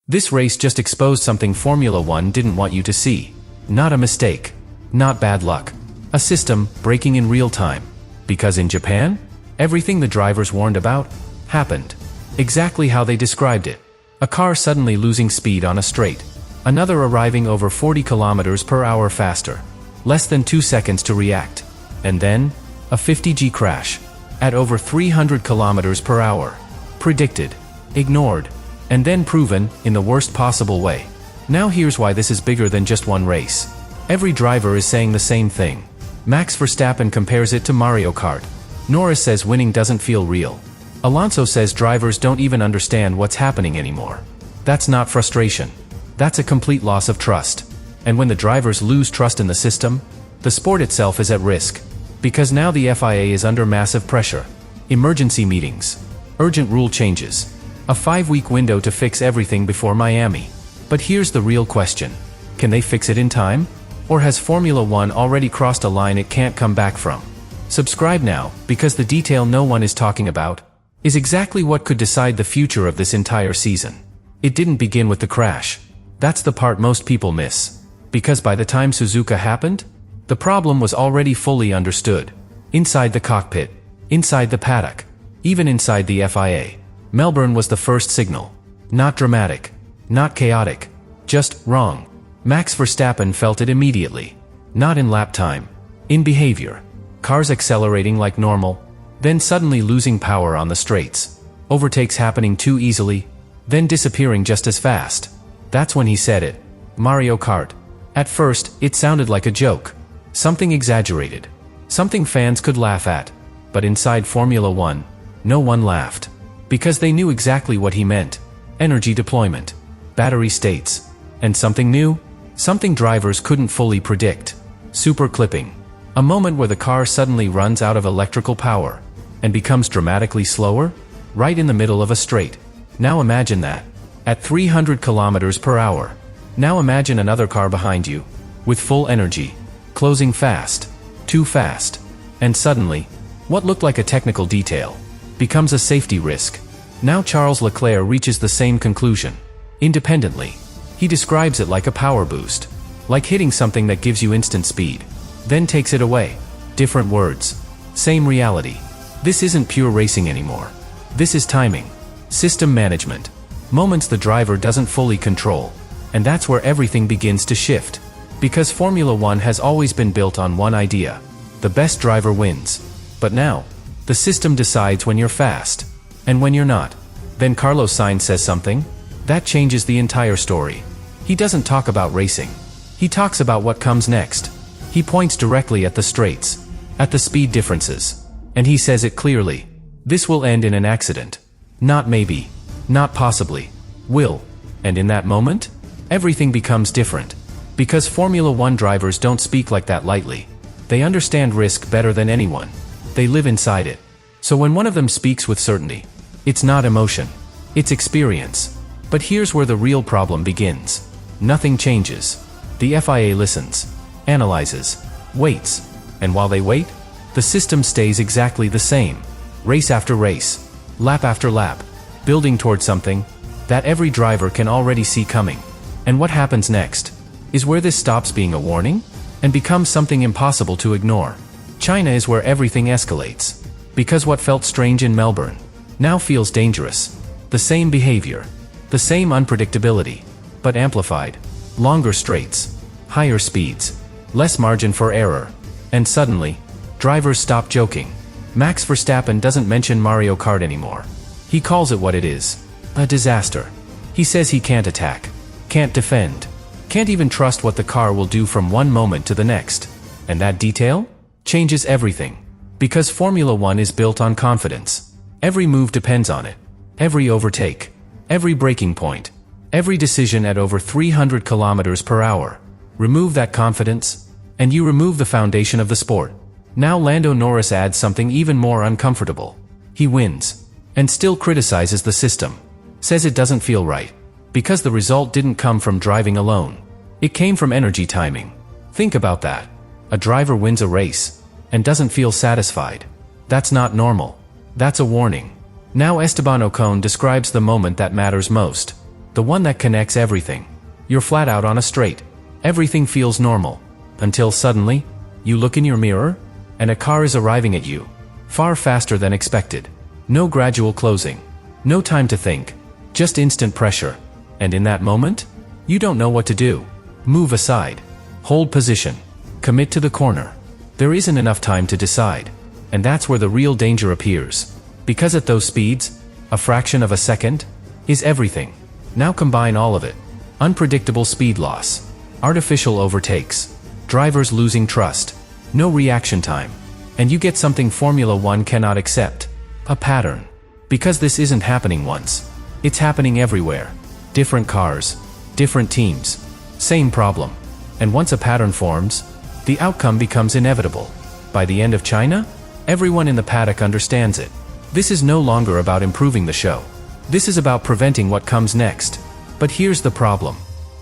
This race just exposed something Formula One didn't want you to see. Not a mistake. Not bad luck. A system breaking in real time. Because in Japan, everything the drivers warned about happened. Exactly how they described it. A car suddenly losing speed on a straight. Another arriving over 40 km/h faster. Less than 2 seconds to react. And then, a 50G crash. At over 300 km/h. Predicted. Ignored. And then proven, in the worst possible way. Now here's why this is bigger than just one race. Every driver is saying the same thing. Max Verstappen compares it to Mario Kart. Norris says winning doesn't feel real. Alonso says drivers don't even understand what's happening anymore. That's not frustration. That's a complete loss of trust. And when the drivers lose trust in the system, the sport itself is at risk. Because now the FIA is under massive pressure. Emergency meetings. Urgent rule changes. A 5-week window to fix everything before Miami. But here's the real question. Can they fix it in time? Or has Formula One already crossed a line it can't come back from? Subscribe now, because the detail no one is talking about is exactly what could decide the future of this entire season. It didn't begin with the crash. That's the part most people miss. Because by the time Suzuka happened, the problem was already fully understood. Inside the cockpit, inside the paddock, even inside the FIA. Melbourne was the first signal. Not dramatic. Not chaotic. Just wrong. Max Verstappen felt it immediately. Not in lap time. In behavior. Cars accelerating like normal, then suddenly losing power on the straights. Overtakes happening too easily, then disappearing just as fast. That's when he said it. Mario Kart. At first, it sounded like a joke. Something exaggerated. Something fans could laugh at. But inside Formula One, no one laughed. Because they knew exactly what he meant. Energy deployment. Battery states. And something new? Something drivers couldn't fully predict. Super clipping. A moment where the car suddenly runs out of electrical power. And becomes dramatically slower? Right in the middle of a straight. Now imagine that. At 300 km/h. Now imagine another car behind you. With full energy. Closing fast. Too fast. And suddenly, what looked like a technical detail becomes a safety risk. Now Charles Leclerc reaches the same conclusion. Independently. He describes it like a power boost. Like hitting something that gives you instant speed. Then takes it away. Different words. Same reality. This isn't pure racing anymore. This is timing. System management. Moments the driver doesn't fully control. And that's where everything begins to shift. Because Formula One has always been built on one idea. The best driver wins. But now, the system decides when you're fast. And when you're not. Then Carlos Sainz says something that changes the entire story. He doesn't talk about racing. He talks about what comes next. He points directly at the straights. At the speed differences. And he says it clearly. This will end in an accident. Not maybe. Not possibly. Will. And in that moment, everything becomes different. Because Formula One drivers don't speak like that lightly. They understand risk better than anyone. They live inside it. So when one of them speaks with certainty, it's not emotion. It's experience. But here's where the real problem begins. Nothing changes. The FIA listens. Analyzes. Waits. And while they wait, the system stays exactly the same. Race after race. Lap after lap. Building towards something that every driver can already see coming. And what happens next is where this stops being a warning and becomes something impossible to ignore. China is where everything escalates. Because what felt strange in Melbourne now feels dangerous. The same behavior. The same unpredictability. But amplified. Longer straights. Higher speeds. Less margin for error. And suddenly, drivers stop joking. Max Verstappen doesn't mention Mario Kart anymore. He calls it what it is. A disaster. He says he can't attack. Can't defend. Can't even trust what the car will do from one moment to the next. And that detail changes everything. Because Formula One is built on confidence. Every move depends on it. Every overtake. Every braking point. Every decision at over 300 km/h. Remove that confidence, and you remove the foundation of the sport. Now Lando Norris adds something even more uncomfortable. He wins. And still criticizes the system. Says it doesn't feel right. Because the result didn't come from driving alone. It came from energy timing. Think about that. A driver wins a race and doesn't feel satisfied. That's not normal. That's a warning. Now Esteban Ocon describes the moment that matters most. The one that connects everything. You're flat out on a straight. Everything feels normal. Until suddenly, you look in your mirror, and a car is arriving at you. Far faster than expected. No gradual closing. No time to think. Just instant pressure. And in that moment, you don't know what to do. Move aside. Hold position. Commit to the corner. There isn't enough time to decide. And that's where the real danger appears. Because at those speeds, a fraction of a second is everything. Now combine all of it. Unpredictable speed loss. Artificial overtakes. Drivers losing trust. No reaction time. And you get something Formula One cannot accept. A pattern. Because this isn't happening once. It's happening everywhere. Different cars. Different teams. Same problem. And once a pattern forms, the outcome becomes inevitable. By the end of China, everyone in the paddock understands it. This is no longer about improving the show. This is about preventing what comes next. But here's the problem.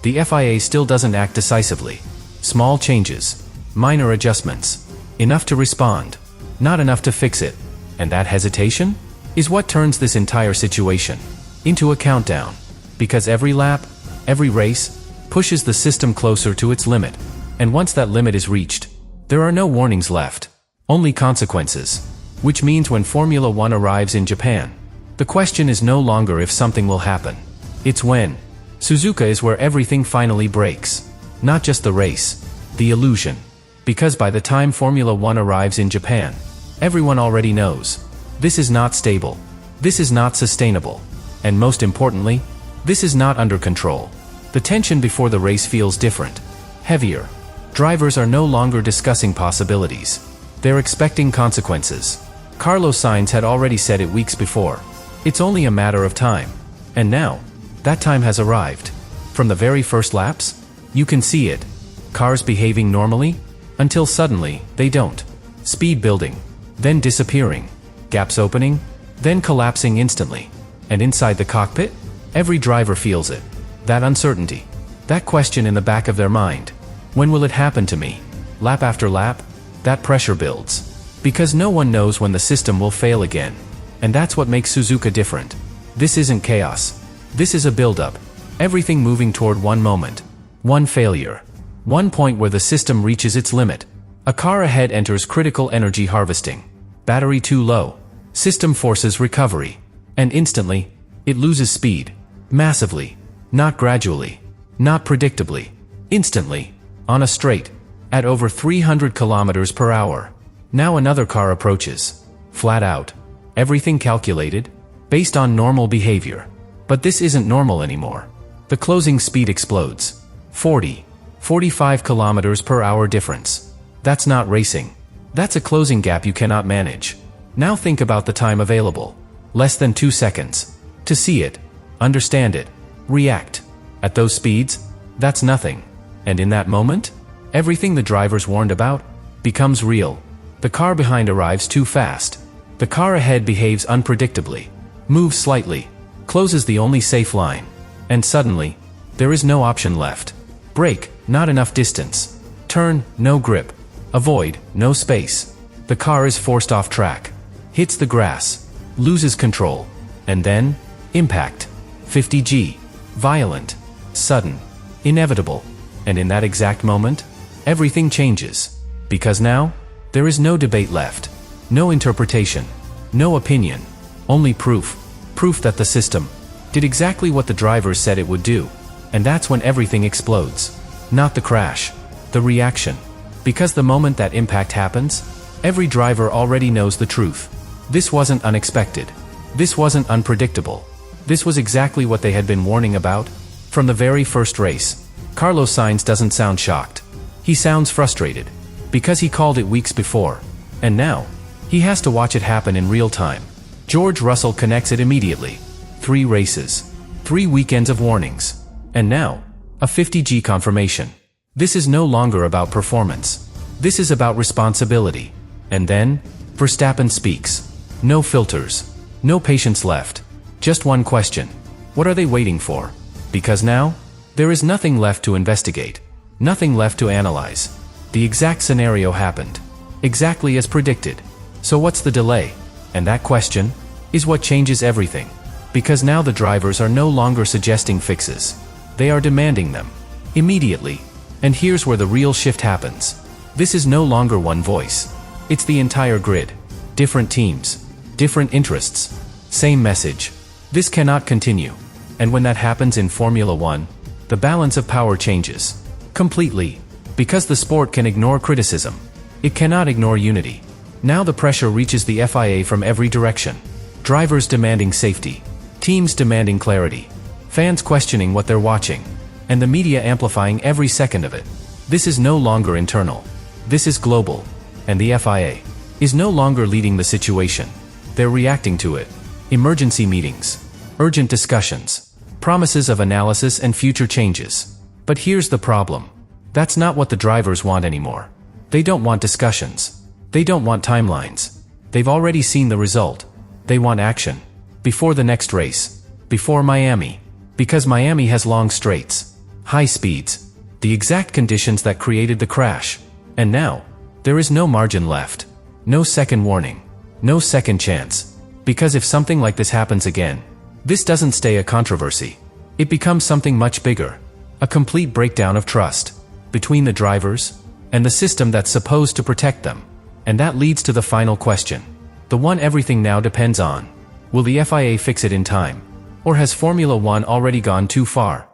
The FIA still doesn't act decisively. Small changes. Minor adjustments. Enough to respond. Not enough to fix it. And that hesitation is what turns this entire situation into a countdown. Because every lap, every race, pushes the system closer to its limit. And once that limit is reached, there are no warnings left. Only consequences. Which means when Formula One arrives in Japan, the question is no longer if something will happen. It's when. Suzuka is where everything finally breaks. Not just the race. The illusion. Because by the time Formula One arrives in Japan, everyone already knows. This is not stable. This is not sustainable. And most importantly, this is not under control. The tension before the race feels different. Heavier. Drivers are no longer discussing possibilities. They're expecting consequences. Carlos Sainz had already said it weeks before. It's only a matter of time. And now, that time has arrived. From the very first laps, you can see it. Cars behaving normally, until suddenly, they don't. Speed building, then disappearing. Gaps opening, then collapsing instantly. And inside the cockpit, every driver feels it. That uncertainty. That question in the back of their mind. When will it happen to me? Lap after lap, that pressure builds. Because no one knows when the system will fail again. And that's what makes Suzuka different. This isn't chaos. This is a build-up. Everything moving toward one moment. One failure. One point where the system reaches its limit. A car ahead enters critical energy harvesting. Battery too low. System forces recovery. And instantly, it loses speed. Massively. Not gradually. Not predictably. Instantly. On a straight. At over 300 kilometers per hour. Now another car approaches. Flat out. Everything calculated. Based on normal behavior. But this isn't normal anymore. The closing speed explodes. 45 kilometers per hour difference. That's not racing. That's a closing gap you cannot manage. Now think about the time available. Less than 2 seconds. To see it. Understand it. React. At those speeds, that's nothing. And in that moment, everything the drivers warned about becomes real. The car behind arrives too fast. The car ahead behaves unpredictably. Moves slightly. Closes the only safe line. And suddenly, there is no option left. Brake, not enough distance. Turn, no grip. Avoid, no space. The car is forced off track. Hits the grass. Loses control. And then, impact. 50G. Violent. Sudden. Inevitable. And in that exact moment, everything changes. Because now, there is no debate left. No interpretation. No opinion. Only proof. Proof that the system did exactly what the drivers said it would do. And that's when everything explodes. Not the crash. The reaction. Because the moment that impact happens, every driver already knows the truth. This wasn't unexpected. This wasn't unpredictable. This was exactly what they had been warning about from the very first race. Carlos Sainz doesn't sound shocked. He sounds frustrated. Because he called it weeks before. And now, he has to watch it happen in real time. George Russell connects it immediately. 3 races. 3 weekends of warnings. And now, a 50G confirmation. This is no longer about performance. This is about responsibility. And then, Verstappen speaks. No filters. No patience left. Just one question. What are they waiting for? Because now, there is nothing left to investigate. Nothing left to analyze. The exact scenario happened. Exactly as predicted. So what's the delay? And that question is what changes everything. Because now the drivers are no longer suggesting fixes. They are demanding them. Immediately. And here's where the real shift happens. This is no longer one voice. It's the entire grid. Different teams. Different interests. Same message. This cannot continue. And when that happens in Formula One, the balance of power changes. Completely. Because the sport can ignore criticism. It cannot ignore unity. Now the pressure reaches the FIA from every direction. Drivers demanding safety. Teams demanding clarity. Fans questioning what they're watching. And the media amplifying every second of it. This is no longer internal. This is global. And the FIA is no longer leading the situation. They're reacting to it. Emergency meetings. Urgent discussions. Promises of analysis and future changes. But here's the problem. That's not what the drivers want anymore. They don't want discussions. They don't want timelines. They've already seen the result. They want action. Before the next race. Before Miami. Because Miami has long straights. High speeds. The exact conditions that created the crash. And now, there is no margin left. No second warning. No second chance. Because if something like this happens again, this doesn't stay a controversy. It becomes something much bigger. A complete breakdown of trust. Between the drivers and the system that's supposed to protect them. And that leads to the final question. The one everything now depends on. Will the FIA fix it in time? Or has Formula One already gone too far?